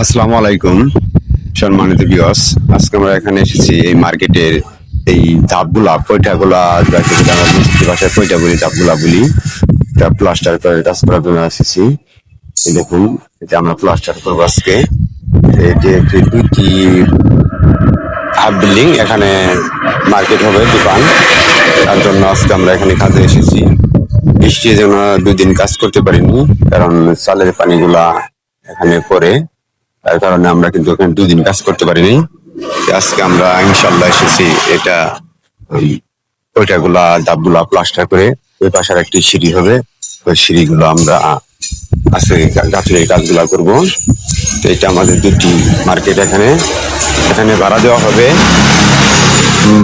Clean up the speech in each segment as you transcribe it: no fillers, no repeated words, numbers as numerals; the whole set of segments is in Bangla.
আসসালামু আলাইকুম সম্মানিত ভিউয়ার্স। আজকে আমরা এখানে এসেছি এই মার্কেটের এই ধাপগুলা পয়টাগুলা যাকে বলে আমরা মিষ্টি ভাষায় পয়টা বলি, ধাপগুলা বলি। এটা প্লাস্টার করে কাজ করার জন্য এসেছি। এই দেখুন, এটা আমরা প্লাস্টার করবো আজকে। এটি একটি দুইটি হাফ বিল্ডিং, এখানে মার্কেট হবে, দোকান। তার জন্য আজকে আমরা এখানে কাজে এসেছি। বৃষ্টির জন্য 2 দিন কাজ করতে পারিনি, কারণ চালের পানিগুলা এখানে পড়ে। তার কারণে আমরা কিন্তু এখানে 2 দিন কাজ করতে পারিনি। আজকে আমরা ইনশাল্লাহ এসেছি এটা ওইটাগুলা ধাপগুলা প্লাস্টার করে ওই পাশের একটি সিঁড়ি হবে। ওই সিঁড়িগুলো আমরা আজকে গাছের কাজগুলা করবো। তো এটা আমাদের 2টি মার্কেট। এখানে এখানে ভাড়া দেওয়া হবে।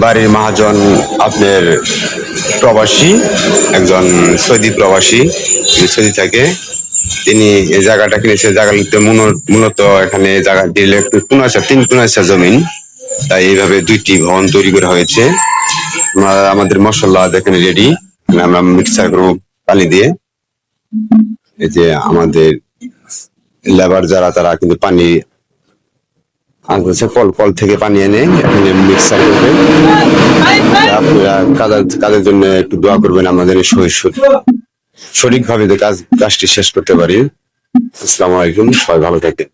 বাড়ির মহাজন আপনার প্রবাসী, একজন সৌদি প্রবাসী, সৌদি থাকে। তিনি এই জায়গাটা কিনেছে। জায়গাটা মূলত এখানে জায়গা দিলে একটু 3 কোণাছা জমিন, তাই এইভাবে 2টি ভবন তৈরি করা হয়েছে। আমাদের মশলা দেখেন রেডি। আমরা মিক্সার করবো পানি দিয়ে। এই যে আমাদের লেবার যারা, তারা কিন্তু পানি আনতেছে, কল থেকে পানি এনে এখানে মিক্সার করবে। আপনারা কাজের জন্য একটু দোয়া করবেন, আমাদের সঠিকভাবে কাজটি শেষ করতে পারি। আসসালামু আলাইকুম, সবাই ভালো থাকেন।